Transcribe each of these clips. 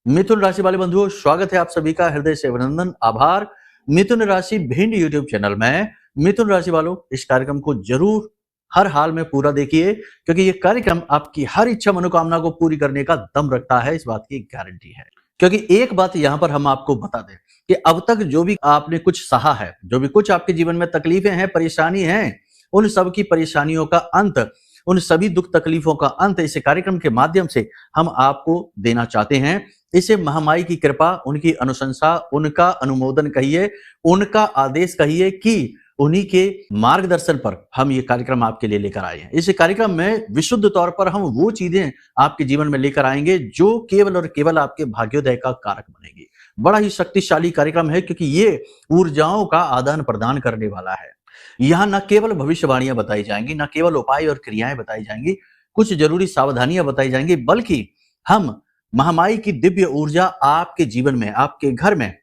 मिथुन राशि वाले बंधुओं, स्वागत है आप सभी का हृदय से अभिनंदन, आभार। मिथुन राशि भिंड यूट्यूब चैनल में मिथुन राशि वालों, इस कार्यक्रम को जरूर हर हाल में पूरा देखिए, क्योंकि ये कार्यक्रम आपकी हर इच्छा मनोकामना को पूरी करने का दम रखता है, इस बात की गारंटी है। क्योंकि एक बात यहां पर हम आपको बता दें कि अब तक जो भी आपने कुछ सहा है, जो भी कुछ आपके जीवन में तकलीफें हैं, परेशानी हैं, उन सब की परेशानियों का अंत, उन सभी दुख तकलीफों का अंत इस कार्यक्रम के माध्यम से हम आपको देना चाहते हैं। इसे महामाई की कृपा, उनकी अनुशंसा, उनका अनुमोदन कहिए, उनका आदेश कहिए कि उन्हीं के मार्गदर्शन पर हम ये कार्यक्रम आपके लिए लेकर आए हैं। इस कार्यक्रम में विशुद्ध तौर पर हम वो चीजें आपके जीवन में लेकर आएंगे जो केवल और केवल आपके भाग्योदय का कारक बनेगी। बड़ा ही शक्तिशाली कार्यक्रम है, क्योंकि ये ऊर्जाओं का आदान प्रदान करने वाला है। यहाँ न केवल भविष्यवाणियां बताई जाएंगी, न केवल उपाय और क्रियाएं बताई जाएंगी, कुछ जरूरी सावधानियां बताई जाएंगी, बल्कि हम महामाई की दिव्य ऊर्जा आपके जीवन में, आपके घर में,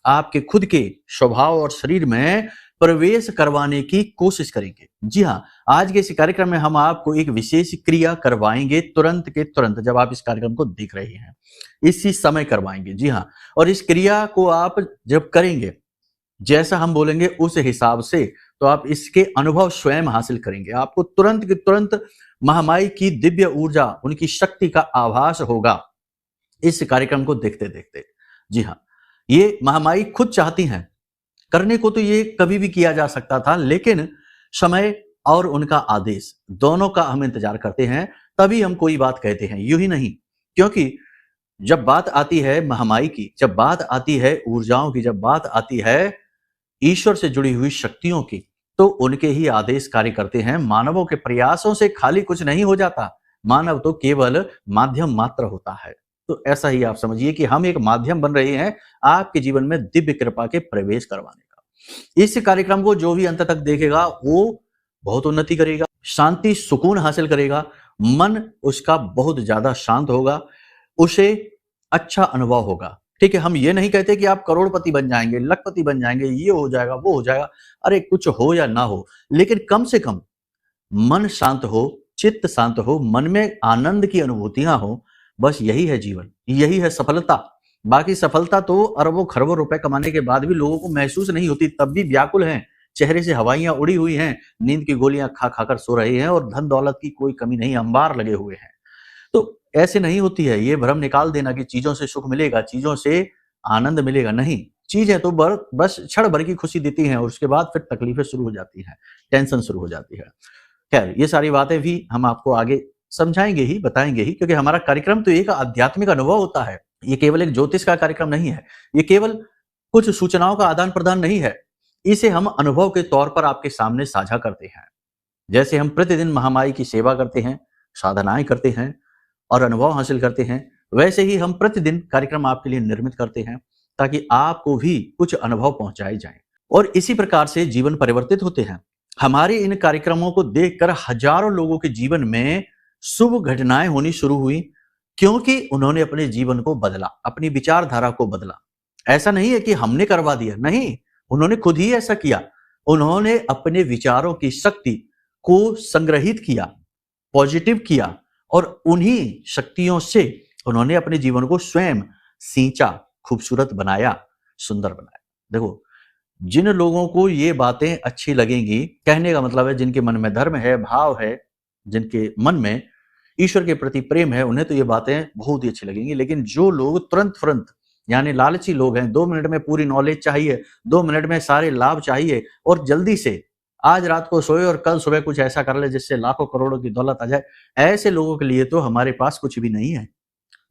आपके खुद के स्वभाव और शरीर में प्रवेश करवाने की कोशिश करेंगे। जी हाँ, आज के इस कार्यक्रम में हम आपको एक विशेष क्रिया करवाएंगे, तुरंत के तुरंत, जब आप इस कार्यक्रम को देख रहे हैं इसी समय करवाएंगे। जी हाँ, और इस क्रिया को आप जब करेंगे, जैसा हम बोलेंगे उस हिसाब से, तो आप इसके अनुभव स्वयं हासिल करेंगे। आपको तुरंत के तुरंत महामाई की दिव्य ऊर्जा, उनकी शक्ति का आभास होगा इस कार्यक्रम को देखते देखते। जी हाँ, ये महामाई खुद चाहती हैं, करने को तो ये कभी भी किया जा सकता था, लेकिन समय और उनका आदेश दोनों का हम इंतजार करते हैं, तभी हम कोई बात कहते हैं, यूं ही नहीं। क्योंकि जब बात आती है महामाई की, जब बात आती है ऊर्जाओं की, जब बात आती है ईश्वर से जुड़ी हुई शक्तियों की, तो उनके ही आदेश कार्य करते हैं। मानवों के प्रयासों से खाली कुछ नहीं हो जाता, मानव तो केवल माध्यम मात्र होता है। तो ऐसा ही आप समझिए कि हम एक माध्यम बन रहे हैं आपके जीवन में दिव्य कृपा के प्रवेश करवाने का। इस कार्यक्रम को जो भी अंत तक देखेगा वो बहुत उन्नति करेगा, शांति सुकून हासिल करेगा, मन उसका बहुत ज्यादा शांत होगा, उसे अच्छा अनुभव होगा। ठीक है, हम ये नहीं कहते कि आप करोड़पति बन जाएंगे, लखपति बन जाएंगे, ये हो जाएगा, वो हो जाएगा। अरे कुछ हो या ना हो, लेकिन कम से कम मन शांत हो, चित्त शांत हो, मन में आनंद की अनुभूतियां हो, बस यही है जीवन, यही है सफलता। बाकी सफलता तो अरबों खरबों रुपए कमाने के बाद भी लोगों को महसूस नहीं होती, तब भी व्याकुल हैं, चेहरे से हवाइयां उड़ी हुई हैं, नींद की गोलियां खा खाकर सो रहे हैं, और धन दौलत की कोई कमी नहीं, अंबार लगे हुए हैं। तो ऐसे नहीं होती है, ये भ्रम निकाल देना कि चीजों से सुख मिलेगा, चीजों से आनंद मिलेगा, नहीं। चीजें तो बस क्षण भर की खुशी देती हैं, और उसके बाद फिर तकलीफें शुरू हो जाती हैं, टेंशन शुरू हो जाती है। खैर, ये सारी बातें भी हम आपको आगे समझाएंगे ही, बताएंगे ही, क्योंकि हमारा कार्यक्रम तो एक आध्यात्मिक अनुभव होता है। ये केवल एक ज्योतिष का कार्यक्रम नहीं है, ये केवल कुछ सूचनाओं का आदान प्रदान नहीं है, इसे हम अनुभव के तौर पर आपके सामने साझा करते हैं। जैसे हम प्रतिदिन महामाई की सेवा करते हैं, साधनाएं करते हैं और अनुभव हासिल करते हैं, वैसे ही हम प्रतिदिन कार्यक्रम आपके लिए निर्मित करते हैं, ताकि आपको भी कुछ अनुभव पहुंचाए जाएं, और इसी प्रकार से जीवन परिवर्तित होते हैं। हमारे इन कार्यक्रमों को देखकर हजारों लोगों के जीवन में शुभ घटनाएं होनी शुरू हुई, क्योंकि उन्होंने अपने जीवन को बदला, अपनी विचारधारा को बदला। ऐसा नहीं है कि हमने करवा दिया, नहीं, उन्होंने खुद ही ऐसा किया। उन्होंने अपने विचारों की शक्ति को संग्रहित किया, पॉजिटिव किया, और उन्हीं शक्तियों से उन्होंने अपने जीवन को स्वयं सींचा, खूबसूरत बनाया, सुंदर बनाया। देखो, जिन लोगों को ये बातें अच्छी लगेंगी, कहने का मतलब है जिनके मन में धर्म है, भाव है, जिनके मन में ईश्वर के प्रति प्रेम है, उन्हें तो ये बातें बहुत ही अच्छी लगेंगी। लेकिन जो लोग तुरंत तुरंत, यानी लालची लोग हैं, 2 मिनट में पूरी नॉलेज चाहिए, 2 मिनट में सारे लाभ चाहिए, और जल्दी से आज रात को सोए और कल सुबह कुछ ऐसा कर ले जिससे लाखों करोड़ों की दौलत आ जाए, ऐसे लोगों के लिए तो हमारे पास कुछ भी नहीं है।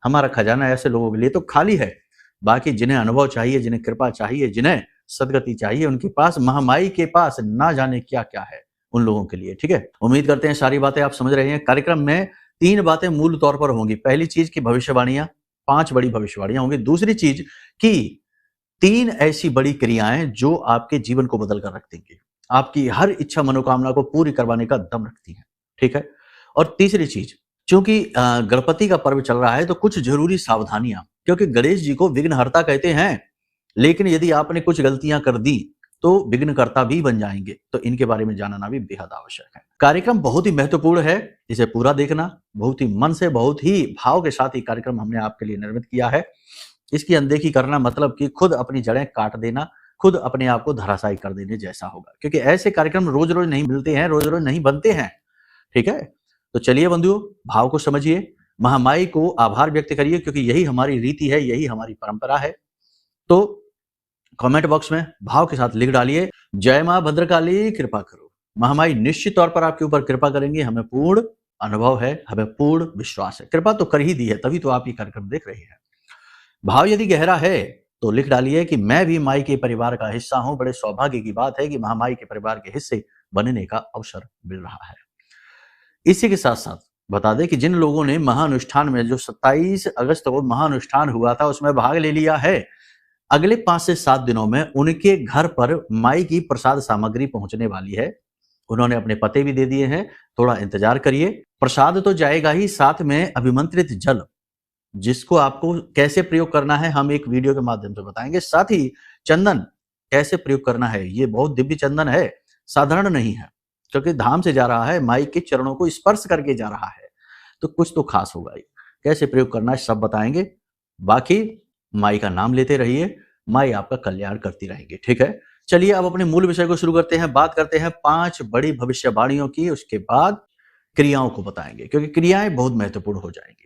हमारा खजाना ऐसे लोगों के लिए तो खाली है। बाकी जिन्हें अनुभव चाहिए, जिन्हें कृपा चाहिए, जिन्हें सदगति चाहिए, उनके पास, महामाई के पास ना जाने क्या क्या है उन लोगों के लिए। ठीक है, उम्मीद करते हैं सारी बातें आप समझ रहे हैं। कार्यक्रम में 3 बातें मूल तौर पर होंगी। पहली चीज की भविष्यवाणियां, 5 बड़ी भविष्यवाणियां होंगी। दूसरी चीज कि 3 ऐसी बड़ी क्रियाएं जो आपके जीवन को बदल कर रख देंगी, आपकी हर इच्छा मनोकामना को पूरी करवाने का दम रखती हैं। ठीक है, और तीसरी चीज, क्योंकि गणपति का पर्व चल रहा है, तो कुछ जरूरी सावधानियां, क्योंकि गणेश जी को विघ्नहर्ता कहते हैं, लेकिन यदि आपने कुछ गलतियां कर दी तो विघ्नकर्ता भी बन जाएंगे। तो इनके बारे में जानना भी बेहद आवश्यक है। कार्यक्रम बहुत ही महत्वपूर्ण है, इसे पूरा देखना, बहुत ही मन से, बहुत ही भाव के साथ ये कार्यक्रम हमने आपके लिए निर्मित किया है। इसकी अनदेखी करना मतलब कि खुद अपनी जड़ें काट देना, खुद अपने आप को धराशायी कर देने जैसा होगा, क्योंकि ऐसे कार्यक्रम रोज रोज नहीं मिलते हैं, रोज रोज नहीं बनते हैं। ठीक है, तो चलिए बंधुओं, भाव को समझिए, महामाई को आभार व्यक्त करिए, क्योंकि यही हमारी रीति है, यही हमारी परंपरा है। तो कमेंट बॉक्स में भाव के साथ लिख डालिए, जय मां भद्रकाली, कृपा करो। महामाई निश्चित तौर पर आपके ऊपर कृपा करेंगे, हमें पूर्ण अनुभव है, हमें पूर्ण विश्वास है। कृपा तो कर ही दी है, तभी तो आप ये कार्यक्रम देख रहे हैं। भाव यदि गहरा है तो लिख डालिए कि मैं भी माई के परिवार का हिस्सा हूं। बड़े सौभाग्य की बात है कि महामाई के परिवार के हिस्से बनने का अवसर मिल रहा है। इसी के साथ साथ बता दें कि जिन लोगों ने महाअनुष्ठान में, जो 27 अगस्त को महाअनुष्ठान हुआ था, उसमें भाग ले लिया है, अगले 5 से 7 दिनों में उनके घर पर माई की प्रसाद सामग्री पहुंचने वाली है। उन्होंने अपने पते भी दे दिए हैं, थोड़ा इंतजार करिए। प्रसाद तो जाएगा ही, साथ में अभिमंत्रित जल, जिसको आपको कैसे प्रयोग करना है हम एक वीडियो के माध्यम से बताएंगे। साथ ही चंदन कैसे प्रयोग करना है, ये बहुत दिव्य चंदन है, साधारण नहीं है, क्योंकि धाम से जा रहा है, माई के चरणों को स्पर्श करके जा रहा है, तो कुछ तो खास होगा। ये कैसे प्रयोग करना है सब बताएंगे। बाकी माई का नाम लेते रहिए, माई आपका कल्याण करती रहेगी। ठीक है, चलिए अब अपने मूल विषय को शुरू करते हैं। बात करते हैं 5 बड़ी भविष्यवाणियों की, उसके बाद क्रियाओं को बताएंगे, क्योंकि क्रियाएं बहुत महत्वपूर्ण हो जाएंगी।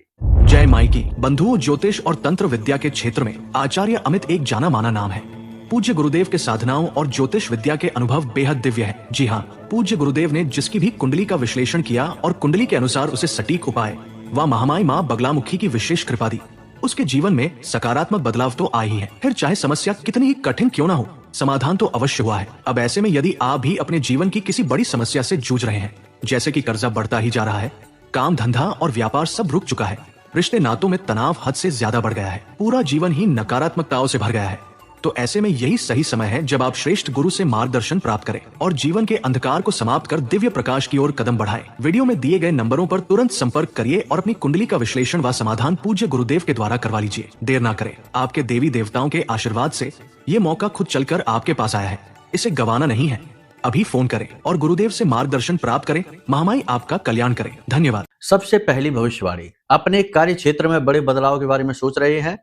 जय माई की। बंधुओं, ज्योतिष और तंत्र विद्या के क्षेत्र में आचार्य अमित एक जाना माना नाम है। पूज्य गुरुदेव के साधनाओं और ज्योतिष विद्या के अनुभव बेहद दिव्य है। जी हाँ, पूज्य गुरुदेव ने जिसकी भी कुंडली का विश्लेषण किया और कुंडली के अनुसार उसे सटीक उपाय व महामाई माँ बगलामुखी की विशेष कृपा दी, उसके जीवन में सकारात्मक बदलाव तो आए ही है। फिर चाहे समस्या कितनी ही कठिन क्यों ना हो, समाधान तो अवश्य हुआ है। अब ऐसे में यदि आप भी अपने जीवन की किसी बड़ी समस्या से जूझ रहे हैं, जैसे कि कर्जा बढ़ता ही जा रहा है, काम धंधा और व्यापार सब रुक चुका है, रिश्ते नातों में तनाव हद से ज्यादा बढ़ गया है, पूरा जीवन ही नकारात्मकताओं से भर गया है, तो ऐसे में यही सही समय है जब आप श्रेष्ठ गुरु से मार्गदर्शन प्राप्त करें और जीवन के अंधकार को समाप्त कर दिव्य प्रकाश की ओर कदम बढ़ाएं। वीडियो में दिए गए नंबरों पर तुरंत संपर्क करिए और अपनी कुंडली का विश्लेषण व समाधान पूज्य गुरुदेव के द्वारा करवा लीजिए। देर ना करें, आपके देवी देवताओं के आशीर्वाद से ये मौका खुद चलकर आपके पास आया है, इसे गंवाना नहीं है। अभी फोन करें और गुरुदेव से मार्गदर्शन प्राप्त करें। महामाई आपका कल्याण करें। धन्यवाद। सबसे पहली भविष्यवाणी, अपने कार्य क्षेत्र में बड़े बदलाव के बारे में सोच रहे हैं।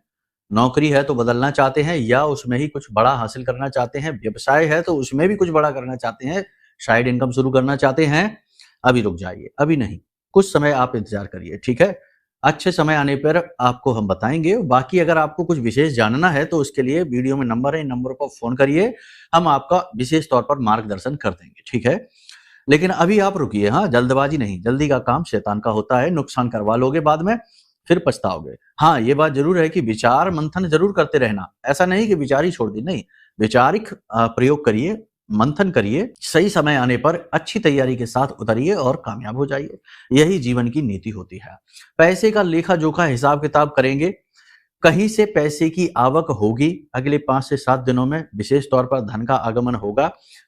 नौकरी है तो बदलना चाहते हैं या उसमें ही कुछ बड़ा हासिल करना चाहते हैं, व्यवसाय है तो उसमें भी कुछ बड़ा करना चाहते हैं, साइड इनकम शुरू करना चाहते हैं, अभी रुक जाइए, अभी नहीं, कुछ समय आप इंतजार करिए। ठीक है, अच्छे समय आने पर आपको हम बताएंगे। बाकी अगर आपको कुछ विशेष जानना है तो उसके लिए वीडियो में नंबर है, इन नंबरों पर फोन करिए, हम आपका विशेष तौर पर मार्गदर्शन कर देंगे। ठीक है, लेकिन अभी आप रुकिए, हाँ, जल्दबाजी नहीं, जल्दी का काम शैतान का होता है, नुकसान करवा लोगे बाद में, फिर पछताओगे। हाँ, ये बात जरूर है कि विचार मंथन जरूर करते रहना, ऐसा नहीं कि विचार ही छोड़ दी, नहीं, वैचारिक प्रयोग करिए, मंथन करिए, सही समय आने पर अच्छी तैयारी के साथ उतरिए और कामयाब हो जाइए। यही जीवन की नीति होती है। पैसे का लेखा जोखा हिसाब किताब करेंगे, कहीं से पैसे की आवक होगी, अगले 5 से 7 दिनों में विशेष तौर पर धन का आगमन होगा।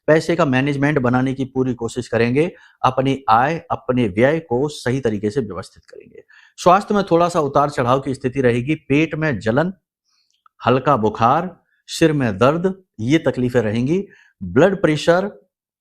पैसे का मैनेजमेंट बनाने की पूरी कोशिश करेंगे, अपनी आय अपने व्यय को सही तरीके से व्यवस्थित करेंगे। स्वास्थ्य में थोड़ा सा उतार चढ़ाव की स्थिति रहेगी, पेट में जलन, हल्का बुखार, सिर में दर्द, ये तकलीफें रहेंगी। ब्लड प्रेशर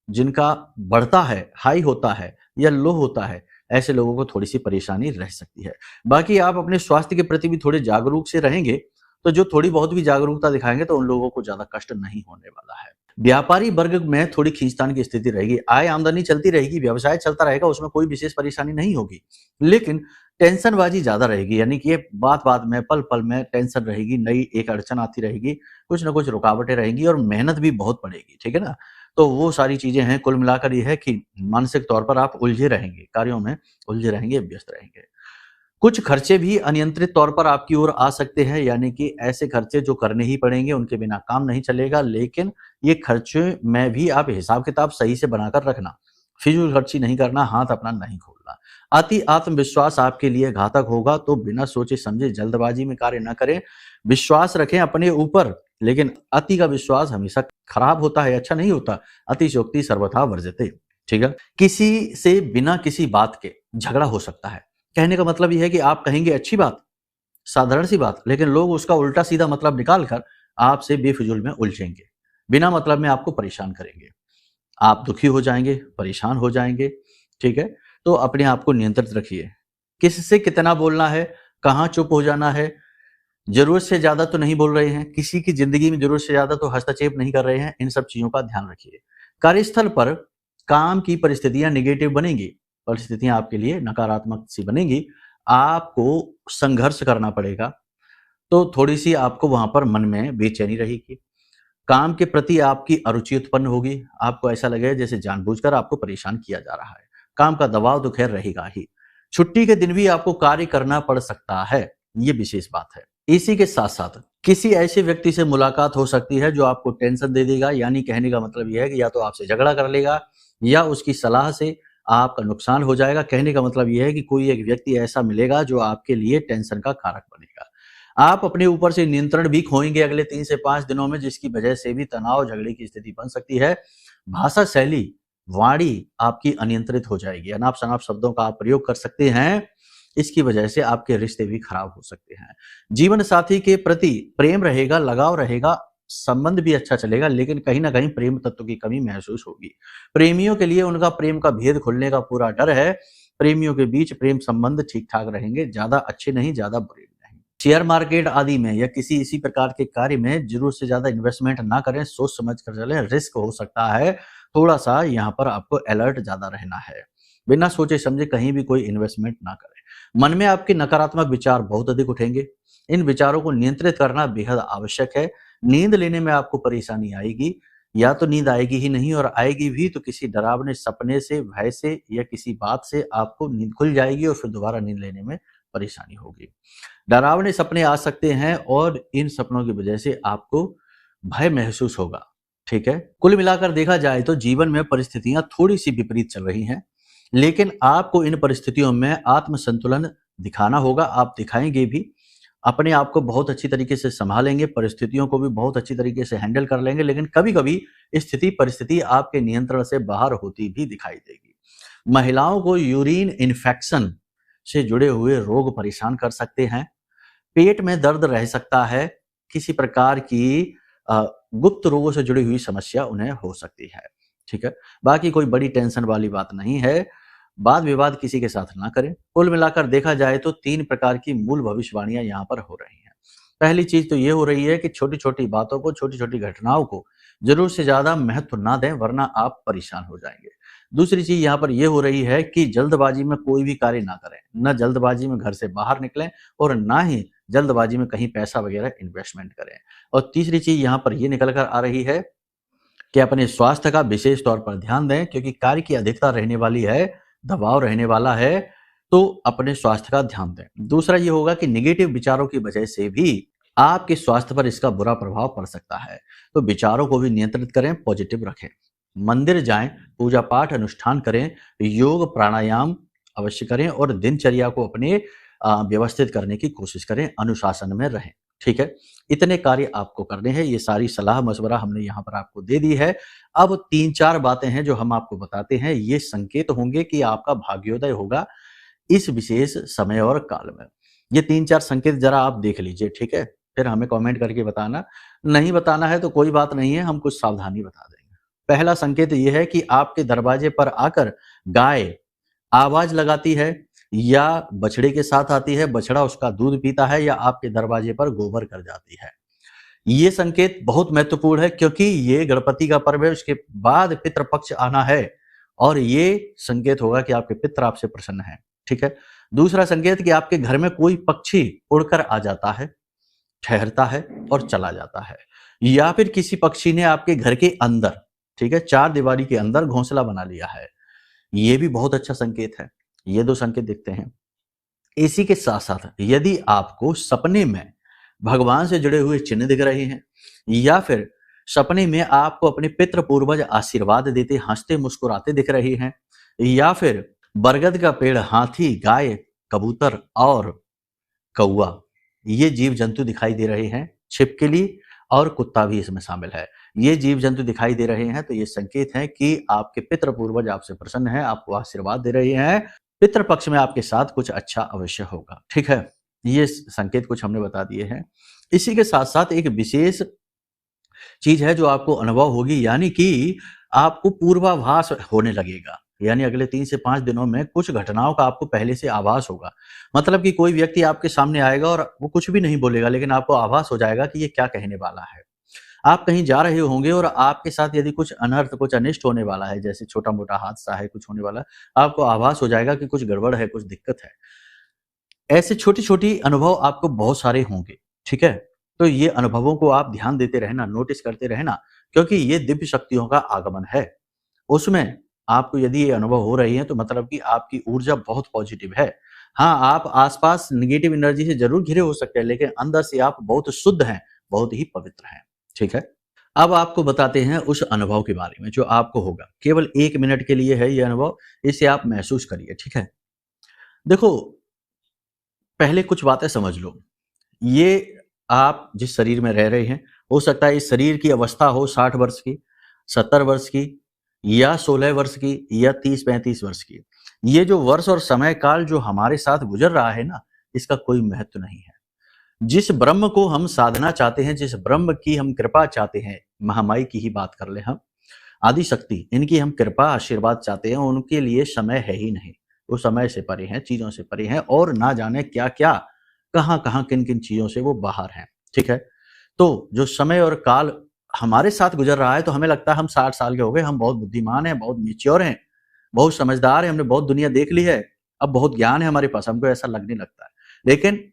जिनका बढ़ता है, हाई होता है या लो होता है, ऐसे लोगों को थोड़ी सी परेशानी रह सकती है। बाकी आप अपने स्वास्थ्य के प्रति भी थोड़े जागरूक से रहेंगे, तो जो थोड़ी बहुत भी जागरूकता दिखाएंगे तो उन लोगों को ज्यादा कष्ट नहीं होने वाला है। व्यापारी वर्ग में थोड़ी खींचतान की स्थिति रहेगी, आय आमदनी चलती रहेगी, व्यवसाय चलता रहेगा, उसमें कोई विशेष परेशानी नहीं होगी, लेकिन टेंशनबाजी ज्यादा रहेगी, यानी कि ये बात बात में, पल पल में टेंशन रहेगी, नई एक अड़चन आती रहेगी, कुछ ना कुछ रुकावटें रहेंगी और मेहनत भी बहुत पड़ेगी। ठीक है ना, तो वो सारी चीजें हैं। कुल मिलाकर ये है कि मानसिक तौर पर आप उलझे रहेंगे, कार्यों में उलझे रहेंगे, व्यस्त रहेंगे। कुछ खर्चे भी अनियंत्रित तौर पर आपकी ओर आ सकते हैं, यानी कि ऐसे खर्चे जो करने ही पड़ेंगे, उनके बिना काम नहीं चलेगा, लेकिन ये खर्चे में भी आप हिसाब किताब सही से बनाकर रखना, फिजूल खर्ची नहीं करना, हाथ अपना नहीं खोलना। अति आत्मविश्वास आपके लिए घातक होगा, तो बिना सोचे समझे जल्दबाजी में कार्य न करें। विश्वास रखें अपने ऊपर, लेकिन अति का विश्वास हमेशा खराब होता है, अच्छा नहीं होता। अतिशयोक्ति सर्वथा वर्जते। ठीक है, किसी से बिना किसी बात के झगड़ा हो सकता है। कहने का मतलब यह है कि आप कहेंगे अच्छी बात, साधारण सी बात, लेकिन लोग उसका उल्टा सीधा मतलब निकाल कर आपसे बेफिजूल में उलझेंगे। बिना मतलब में आपको परेशान करेंगे, आप दुखी हो जाएंगे, परेशान हो जाएंगे। ठीक है, तो अपने आप को नियंत्रित रखिए। किससे कितना बोलना है, कहाँ चुप हो जाना है, जरूरत से ज्यादा तो नहीं बोल रहे हैं, किसी की जिंदगी में जरूरत से ज्यादा तो हस्तक्षेप नहीं कर रहे हैं, इन सब चीजों का ध्यान रखिए। कार्यस्थल पर काम की परिस्थितियां निगेटिव बनेंगी, परिस्थितियां आपके लिए नकारात्मक सी बनेंगी, आपको संघर्ष करना पड़ेगा, तो थोड़ी सी आपको वहां पर मन में बेचैनी रहेगी। काम के प्रति आपकी अरुचि उत्पन्न होगी, आपको ऐसा लगेगा जैसे जानबूझकर आपको परेशान किया जा रहा है। काम का दबाव तो खैर रहेगा ही। छुट्टी के दिन भी आपको कार्य करना पड़ सकता है, ये विशेष बात है। इसी के साथ साथ किसी ऐसे व्यक्ति से मुलाकात हो सकती है जो आपको टेंशन दे देगा, यानी कहने का मतलब यह है कि या तो आपसे झगड़ा कर लेगा या उसकी सलाह से आपका नुकसान हो जाएगा। कहने का मतलब यह है कि कोई एक व्यक्ति ऐसा मिलेगा जो आपके लिए टेंशन का कारक बनेगा। आप अपने ऊपर से नियंत्रण भी खोएंगे अगले 3 से 5 दिनों में, जिसकी वजह से भी तनाव, झगड़े की स्थिति बन सकती है। भाषा शैली, वाणी आपकी अनियंत्रित हो जाएगी, अनाप शनाप शब्दों का आप प्रयोग कर सकते हैं, इसकी वजह से आपके रिश्ते भी खराब हो सकते हैं। जीवन साथी के प्रति प्रेम रहेगा, लगाव रहेगा, संबंध भी अच्छा चलेगा, लेकिन कहीं ना कहीं प्रेम तत्व की कमी महसूस होगी। प्रेमियों के लिए उनका प्रेम का भेद खुलने का पूरा डर है। प्रेमियों के बीच प्रेम संबंध ठीक ठाक रहेंगे, ज्यादा अच्छे नहीं, ज्यादा बुरे नहीं। शेयर मार्केट आदि में या किसी इसी प्रकार के कार्य में जरूरत से ज्यादा इन्वेस्टमेंट ना करें, सोच समझ कर चलें, रिस्क हो सकता है। थोड़ा सा यहाँ पर आपको अलर्ट ज्यादा रहना है, बिना सोचे समझे कहीं भी कोई इन्वेस्टमेंट ना करें। मन में आपके नकारात्मक विचार बहुत अधिक उठेंगे, इन विचारों को नियंत्रित करना बेहद आवश्यक है। नींद लेने में आपको परेशानी आएगी, या तो नींद आएगी ही नहीं, और आएगी भी तो किसी डरावने सपने से, भय से या किसी बात से आपको नींद खुल जाएगी और फिर दोबारा नींद लेने में परेशानी होगी। डरावने सपने आ सकते हैं और इन सपनों की वजह से आपको भय महसूस होगा। ठीक है, कुल मिलाकर देखा जाए तो जीवन में परिस्थितियां थोड़ी सी विपरीत चल रही हैं, लेकिन आपको इन परिस्थितियों में आत्म संतुलन दिखाना होगा। आप दिखाएंगे भी, अपने आप को बहुत अच्छी तरीके से संभालेंगे, परिस्थितियों को भी बहुत अच्छी तरीके से हैंडल कर लेंगे, लेकिन कभी कभी परिस्थिति आपके नियंत्रण से बाहर होती भी दिखाई देगी। महिलाओं को यूरिन इन्फेक्शन से जुड़े हुए रोग परेशान कर सकते हैं, पेट में दर्द रह सकता है, किसी प्रकार की गुप्त रोगों से जुड़ी हुई समस्या उन्हें हो सकती है। ठीक है, बाकी कोई बड़ी टेंशन वाली बात नहीं है। वाद विवाद किसी के साथ ना करें। कुल मिलाकर देखा जाए तो 3 प्रकार की मूल भविष्यवाणियां यहाँ पर हो रही हैं। पहली चीज तो ये हो रही है कि छोटी छोटी बातों को, छोटी छोटी घटनाओं को जरूर से ज्यादा महत्व ना दें, वरना आप परेशान हो जाएंगे। दूसरी चीज यहाँ पर यह हो रही है कि जल्दबाजी में कोई भी कार्य ना करें, न जल्दबाजी में घर से बाहर निकलें और ना ही जल्दबाजी में कहीं पैसा वगैरह इन्वेस्टमेंट करें। और तीसरी चीज यहाँ पर यह निकल कर आ रही है कि अपने स्वास्थ्य का विशेष तौर पर ध्यान दें, क्योंकि कार्य की अधिकता रहने वाली है, दबाव रहने वाला है, तो अपने स्वास्थ्य का ध्यान दें। दूसरा ये होगा कि नेगेटिव विचारों की वजह से भी आपके स्वास्थ्य पर इसका बुरा प्रभाव पड़ सकता है, तो विचारों को भी नियंत्रित करें, पॉजिटिव रखें। मंदिर जाएं, पूजा पाठ अनुष्ठान करें, योग प्राणायाम अवश्य करें और दिनचर्या को अपने व्यवस्थित करने की कोशिश करें, अनुशासन में रहें। ठीक है, इतने कार्य आपको करने हैं। ये सारी सलाह मशवरा हमने यहाँ पर आपको दे दी है। अब 3-4 बातें हैं जो हम आपको बताते हैं, ये संकेत होंगे कि आपका भाग्योदय होगा इस विशेष समय और काल में। ये 3-4 संकेत जरा आप देख लीजिए, ठीक है, फिर हमें कमेंट करके बताना। नहीं बताना है तो कोई बात नहीं है, हम कुछ सावधानी बता देंगे। पहला संकेत ये है कि आपके दरवाजे पर आकर गाय आवाज लगाती है, या बछड़े के साथ आती है, बछड़ा उसका दूध पीता है, या आपके दरवाजे पर गोबर कर जाती है। ये संकेत बहुत महत्वपूर्ण है, क्योंकि ये गणपति का पर्व है, उसके बाद पितृपक्ष आना है और ये संकेत होगा कि आपके पितृ आपसे प्रसन्न हैं। ठीक है, दूसरा संकेत कि आपके घर में कोई पक्षी उड़कर आ जाता है, ठहरता है और चला जाता है, या फिर किसी पक्षी ने आपके घर के अंदर, ठीक है, 4 दीवारी के अंदर घोंसला बना लिया है, ये भी बहुत अच्छा संकेत है। ये 2 संकेत दिखते हैं। इसी के साथ साथ यदि आपको सपने में भगवान से जुड़े हुए चिन्ह दिख रहे हैं, या फिर सपने में आपको अपने पितृ पूर्वज आशीर्वाद देते, हंसते मुस्कुराते दिख रहे हैं, या फिर बरगद का पेड़, हाथी, गाय, कबूतर और कौवा, ये जीव जंतु दिखाई दे रहे हैं, छिपकली और कुत्ता भी इसमें शामिल है, ये जीव जंतु दिखाई दे रहे हैं, तो ये संकेत है कि आपके पितृ पूर्वज आपसे प्रसन्न हैं, आपको आशीर्वाद दे रहे हैं, पितृ पक्ष में आपके साथ कुछ अच्छा अवश्य होगा। ठीक है, ये संकेत कुछ हमने बता दिए हैं। इसी के साथ साथ एक विशेष चीज है जो आपको अनुभव होगी, यानी कि आपको पूर्वाभास होने लगेगा। यानी अगले 3 से 5 दिनों में कुछ घटनाओं का आपको पहले से आभास होगा। मतलब कि कोई व्यक्ति आपके सामने आएगा और वो कुछ भी नहीं बोलेगा, लेकिन आपको आभास हो जाएगा कि ये क्या कहने वाला है। आप कहीं जा रहे होंगे और आपके साथ यदि कुछ अनर्थ, कुछ अनिष्ट होने वाला है, जैसे छोटा-मोटा हादसा है, कुछ होने वाला है, आपको आभास हो जाएगा कि कुछ गड़बड़ है, कुछ दिक्कत है। ऐसे छोटी-छोटी अनुभव आपको बहुत सारे होंगे, ठीक है? तो ये अनुभवों को आप ध्यान देते रहना, नोटिस करते रहना, क्योंकि ये दिव्य शक्तियों का आगमन है। उसमें आपको यदि ये अनुभव हो रही है, तो मतलब कि आपकी ऊर्जा बहुत पॉजिटिव है। हाँ, आप आस-पास नेगेटिव एनर्जी से ज़रूर घिरे हो सकते हैं, लेकिन अंदर से आप बहुत शुद्ध हैं, बहुत ही पवित्र हैं, ठीक है? अब आपको बताते हैं उस अनुभव के बारे में जो आपको होगा। केवल 1 मिनट के लिए है ये अनुभव, इसे आप महसूस करिए, ठीक है? देखो, पहले कुछ बातें समझ लो। ये आप जिस शरीर में रह रहे हैं, हो सकता है इस शरीर की अवस्था हो 60 वर्ष की, 70 वर्ष की या 16 वर्ष की या 30-35 वर्ष की। ये जो वर्ष और समय काल जो हमारे साथ गुज़र रहा है ना, इसका कोई महत्व नहीं है। जिस ब्रह्म को हम साधना चाहते हैं, जिस ब्रह्म की हम कृपा चाहते हैं, महामाई की ही बात कर लें हम, आदि शक्ति, इनकी हम कृपा आशीर्वाद चाहते हैं, उनके लिए समय है ही नहीं। वो समय से परे हैं, चीज़ों से परे हैं और ना जाने क्या-क्या, कहाँ-कहाँ, किन-किन चीज़ों से वो बाहर हैं, ठीक है? तो जो समय और काल हमारे साथ गुज़र रहा है, तो हमें लगता है हम 60 साल के हो गए, हम बहुत बुद्धिमान हैं, बहुत मैच्योर हैं, बहुत समझदार हैं, हमने बहुत दुनिया देख ली है, अब बहुत ज्ञान है हमारे पास, हमको ऐसा लगने लगता है। लेकिन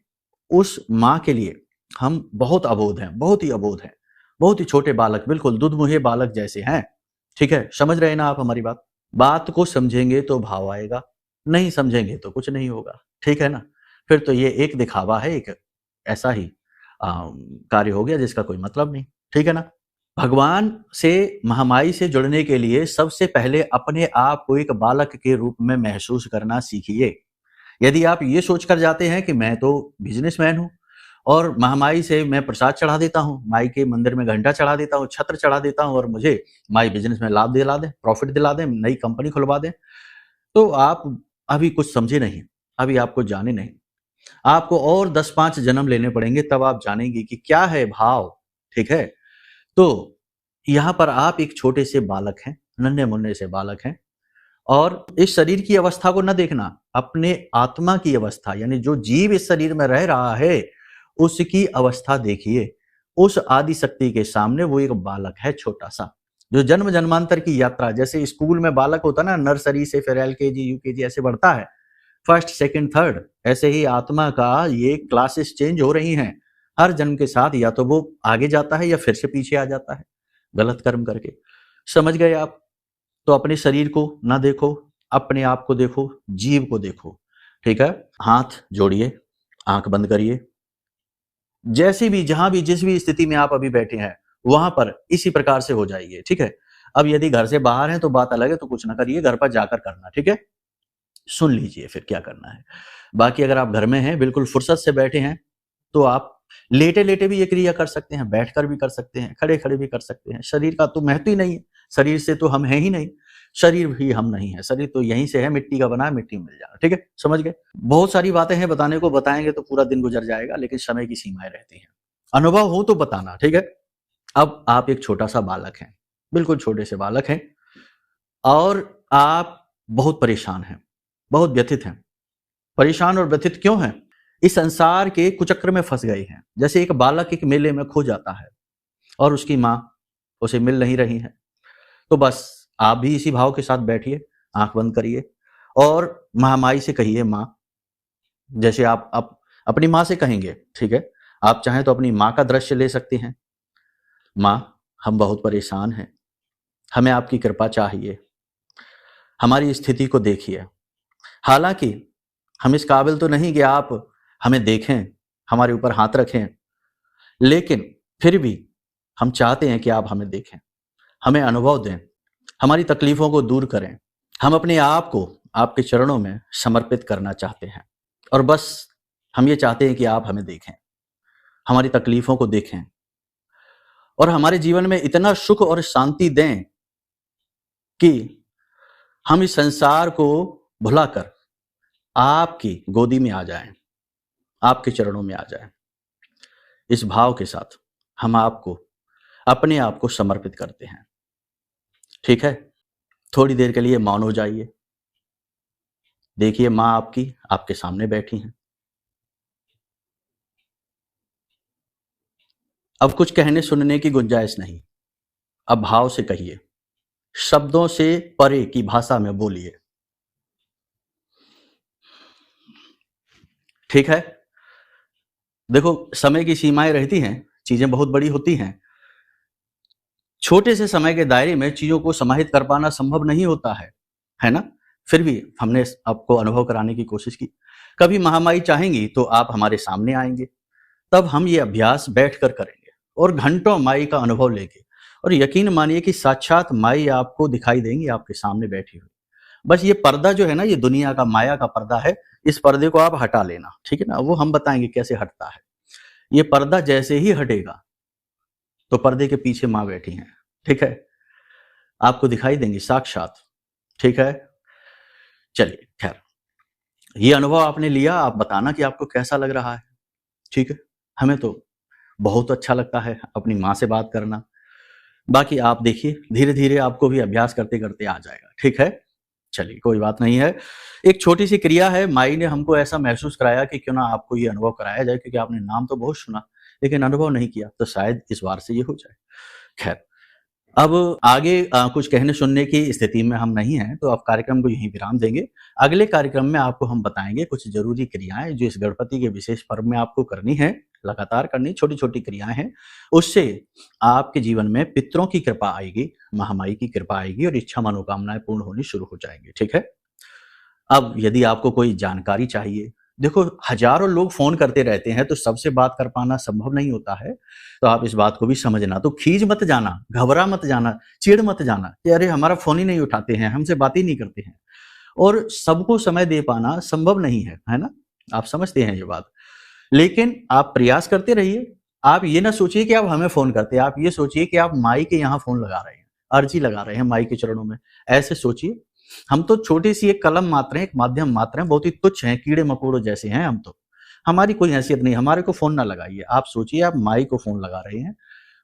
उस माँ के लिए हम बहुत अबोध हैं, बहुत ही अबोध हैं, बहुत ही छोटे बालक, बिल्कुल दुधमुहे बालक जैसे हैं, ठीक है? समझ रहे हैं ना आप हमारी बात? बात को समझेंगे तो भाव आएगा, नहीं समझेंगे तो कुछ नहीं होगा, ठीक है ना? फिर तो ये एक दिखावा है, एक ऐसा ही कार्य हो गया जिसका कोई मतलब नहीं, ठीक है ना? भगवान से, महामाई से जुड़ने के लिए सबसे पहले अपने आप को एक बालक के रूप में महसूस करना सीखिए। यदि आप ये सोचकर जाते हैं कि मैं तो बिज़नेसमैन हूँ और महामाई से मैं प्रसाद चढ़ा देता हूँ, माई के मंदिर में घंटा चढ़ा देता हूँ, छत्र चढ़ा देता हूँ और मुझे माई बिज़नेस में लाभ दिला दें, प्रॉफ़िट दिला दें, नई कंपनी खुलवा दें, तो आप अभी कुछ समझे नहीं, अभी आपको जाने नहीं। आपको और 10-5 जन्म लेने पड़ेंगे, तब आप जानेंगे कि क्या है भाव, ठीक है? तो यहाँ पर आप एक छोटे से बालक हैं, नन्हे-मुन्ने से बालक हैं और इस शरीर की अवस्था को न देखना, अपने आत्मा की अवस्था, यानी जो जीव इस शरीर में रह रहा है, उसकी अवस्था देखिए। उस आदि शक्ति के सामने वो एक बालक है छोटा-सा, जो जन्म-जन्मांतर की यात्रा, जैसे स्कूल में बालक होता है ना, नर्सरी से फिर एलकेजी, यूकेजी ऐसे बढ़ता है, फर्स्ट, सेकंड, थर्ड, ऐसे ही आत्मा का ये क्लासेस चेंज हो रही हैं। हर जन्म के साथ या तो वो आगे जाता है या फिर से पीछे आ जाता है, गलत कर्म करके। समझ गए आप? तो अपने शरीर को ना देखो, अपने आप को देखो, जीव को देखो, ठीक है? हाथ जोड़िए, आँख बंद करिए। जैसे भी, जहाँ भी, जिस भी स्थिति में आप अभी बैठे हैं, वहाँ पर इसी प्रकार से हो जाइए, ठीक है? अब यदि घर से बाहर हैं तो बात अलग है, तो कुछ ना करिए, घर पर जाकर करना, ठीक है? सुन लीजिए फिर क्या करना है। बाकी अगर आप घर में हैं, बिल्कुल फुर्सत से बैठे हैं, तो आप लेटे-लेटे भी ये क्रिया कर सकते हैं, बैठकर भी कर सकते हैं, खड़े-खड़े भी कर सकते हैं। शरीर का तो महत्व ही नहीं है, शरीर से तो हम हैं ही नहीं, शरीर भी हम नहीं है, शरीर तो यहीं से है, मिट्टी का बना है, मिट्टी में मिल जाएगा, ठीक है? समझ गए? बहुत सारी बातें हैं बताने को, बताएँगे तो पूरा दिन गुज़र जाएगा, लेकिन समय की सीमाएँ रहती हैं। अनुभव हो तो बताना, ठीक है? अब आप एक छोटा-सा बालक हैं, बिल्कुल छोटे से बालक हैं और आप बहुत परेशान हैं, बहुत व्यथित हैं। परेशान और व्यथित क्यों हैं? इस संसार के कुचक्र में फँस गए हैं। जैसे एक बालक एक मेले में खो जाता है और उसकी माँ उसे मिल नहीं रही है। तो बस आप भी इसी भाव के साथ बैठिए, आँख बंद करिए और महामाई से कहिए, माँ, जैसे आप अपनी माँ से कहेंगे, ठीक है? आप चाहें तो अपनी माँ का दृश्य ले सकते हैं। माँ, हम बहुत परेशान हैं, हमें आपकी कृपा चाहिए, हमारी स्थिति को देखिए। हालाँकि हम इस काबिल तो नहीं कि आप हमें देखें, हमारे ऊपर हाथ रखें, लेकिन फिर भी हम चाहते हैं कि आप हमें देखें, हमें अनुभव दें, हमारी तकलीफ़ों को दूर करें। हम अपने आप को आपके चरणों में समर्पित करना चाहते हैं और बस हम ये चाहते हैं कि आप हमें देखें, हमारी तकलीफ़ों को देखें और हमारे जीवन में इतना सुख और शांति दें कि हम इस संसार को भुलाकर आपकी गोदी में आ जाएँ, आपके चरणों में आ जाएँ। इस भाव के साथ हम आपको अपने आप को समर्पित करते हैं। ठीक है, थोड़ी देर के लिए मौन हो जाइए। देखिए माँ आपकी आपके सामने बैठी हैं। अब कुछ कहने सुनने की गुंजाइश नहीं, अब भाव से कहिए, शब्दों से परे की भाषा में बोलिए। ठीक है, देखो समय की सीमाएं रहती हैं, चीजें बहुत बड़ी होती हैं। छोटे से समय के दायरे में चीजों को समाहित कर पाना संभव नहीं होता है ना? फिर भी हमने आपको अनुभव कराने की कोशिश की। कभी महामाई चाहेंगी तो आप हमारे सामने आएंगे, तब हम ये अभ्यास बैठकर करेंगे और घंटों माई का अनुभव लेंगे। और यकीन मानिए कि साक्षात माई आपको दिखाई देंगी आपके सामने बैठी हुई। बस ये पर्दा जो है ना, ये दुनिया का माया का पर्दा है, इस पर्दे को आप हटा लेना। ठीक है ना, वो हम बताएंगे कैसे हटता है। ये पर्दा जैसे ही हटेगा तो पर्दे के पीछे माँ बैठी हैं। ठीक है, आपको दिखाई देंगी साक्षात। ठीक है, चलिए खैर, ये अनुभव आपने लिया, आप बताना कि आपको कैसा लग रहा है। ठीक है, हमें तो बहुत अच्छा लगता है अपनी माँ से बात करना। बाकी आप देखिए, धीरे धीरे आपको भी अभ्यास करते करते आ जाएगा। ठीक है, चलिए कोई बात नहीं है। एक छोटी सी क्रिया है, माई ने हमको ऐसा महसूस कराया कि क्यों ना आपको ये अनुभव कराया जाए, क्योंकि आपने नाम तो बहुत सुना लेकिन अनुभव नहीं किया, तो शायद इस बार से ये हो जाए। खैर, अब आगे कुछ कहने सुनने की स्थिति में हम नहीं हैं, तो अब कार्यक्रम को यहीं विराम देंगे। अगले कार्यक्रम में आपको हम बताएंगे कुछ जरूरी क्रियाएं जो इस गणपति के विशेष पर्व में आपको करनी है, लगातार करनी, छोटी छोटी क्रियाएं हैं। उससे आपके जीवन में पितरों की कृपा आएगी, महामाई की कृपा आएगी और इच्छा मनोकामनाएं पूर्ण होनी शुरू हो जाएंगी। ठीक है, अब यदि आपको कोई जानकारी चाहिए, देखो हजारों लोग फोन करते रहते हैं तो सबसे बात कर पाना संभव नहीं होता है, तो आप इस बात को भी समझना। तो खींच मत जाना, घबरा मत जाना, चिढ़ मत जाना कि अरे हमारा फोन ही नहीं उठाते हैं, हमसे बात ही नहीं करते हैं। और सबको समय दे पाना संभव नहीं है ना? आप समझते हैं ये बात, लेकिन आप प्रयास करते रहिए। आप ये ना सोचिए कि आप हमें फोन करते हैं, आप ये सोचिए कि आप माई के यहाँ फोन लगा रहे हैं, अर्जी लगा रहे हैं माई के चरणों में। ऐसे सोचिए, हम तो छोटी सी एक कलम मात्र हैं, एक माध्यम मात्र हैं, बहुत ही तुच्छ हैं, कीड़े मकोड़ों जैसे हैं हम तो। हमारी कोई हैसियत नहीं, हमारे को फोन ना लगाइए। आप सोचिए आप माई को फोन लगा रहे हैं,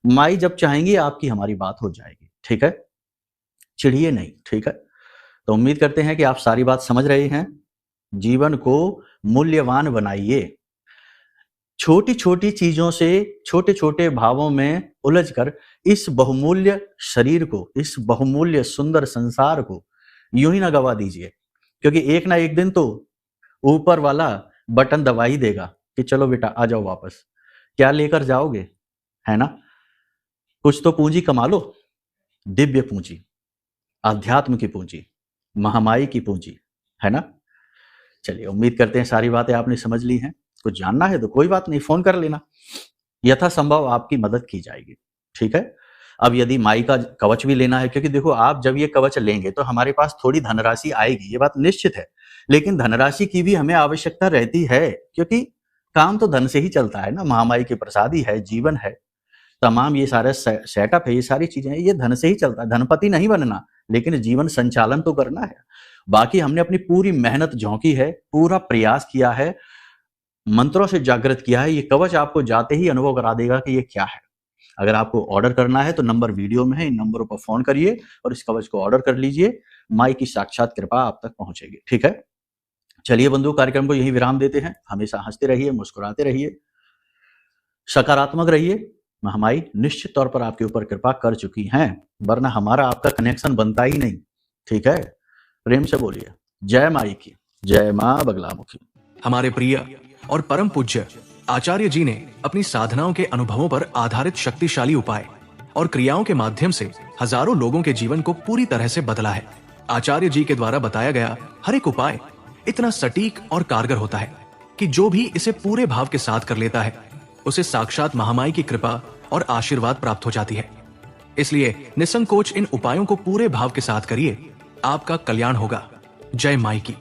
माई जब चाहेंगी आपकी हमारी बात हो जाएगी। ठीक है, चिढ़िए नहीं। ठीक है, तो उम्मीद करते हैं कि आप सारी बात समझ रहे हैं। जीवन को मूल्यवान बनाइए, छोटी छोटी चीजों से, छोटे छोटे भावों में उलझकर इस बहुमूल्य शरीर को, इस बहुमूल्य सुंदर संसार को यूं ही ना गवा दीजिए, क्योंकि एक ना एक दिन तो ऊपर वाला बटन दबा ही देगा कि चलो बेटा आ जाओ वापस। क्या लेकर जाओगे, है ना? कुछ तो पूंजी कमा लो, दिव्य पूंजी, अध्यात्म की पूंजी, महामाई की पूंजी, है ना? चलिए, उम्मीद करते हैं सारी बातें आपने समझ ली हैं। कुछ जानना है तो कोई बात नहीं, फोन कर लेना, यथासंभव आपकी मदद की जाएगी। ठीक है, अब यदि माई का कवच भी लेना है, क्योंकि देखो आप जब ये कवच लेंगे तो हमारे पास थोड़ी धनराशि आएगी, ये बात निश्चित है, लेकिन धनराशि की भी हमें आवश्यकता रहती है, क्योंकि काम तो धन से ही चलता है ना। महामाई के प्रसादी है, जीवन है, तमाम ये सारा सेटअप है, ये सारी चीजें हैं, ये धन से ही चलता है। धनपति नहीं बनना, लेकिन जीवन संचालन तो करना है। बाकी हमने अपनी पूरी मेहनत झोंकी है, पूरा प्रयास किया है, मंत्रों से जागृत किया है। ये कवच आपको जाते ही अनुभव करा देगा कि ये क्या है। अगर आपको ऑर्डर करना है तो नंबर वीडियो में है, इन नंबरों पर फोन करिए और इस कवच को ऑर्डर कर लीजिए। माई की साक्षात कृपा आप तक पहुंचेगी। ठीक है, चलिए बंधु, कार्यक्रम को यही विराम देते हैं। हमेशा हंसते रहिए, मुस्कुराते रहिए, सकारात्मक रहिए। महामाई निश्चित तौर पर आपके ऊपर कृपा कर चुकी हैं, वरना हमारा आपका कनेक्शन बनता ही नहीं। ठीक है, प्रेम से बोलिए जय माई की, जय मां बगलामुखी। हमारे प्रिय और परम पूज्य आचार्य जी ने अपनी साधनाओं के अनुभवों पर आधारित शक्तिशाली उपाय और क्रियाओं के माध्यम से हजारों लोगों के जीवन को पूरी तरह से बदला है। आचार्य जी के द्वारा बताया गया हर एक उपाय इतना सटीक और कारगर होता है कि जो भी इसे पूरे भाव के साथ कर लेता है, उसे साक्षात महामाई की कृपा और आशीर्वाद प्राप्त हो जाती है। इसलिए निसंकोच इन उपायों को पूरे भाव के साथ करिए, आपका कल्याण होगा। जय माई की।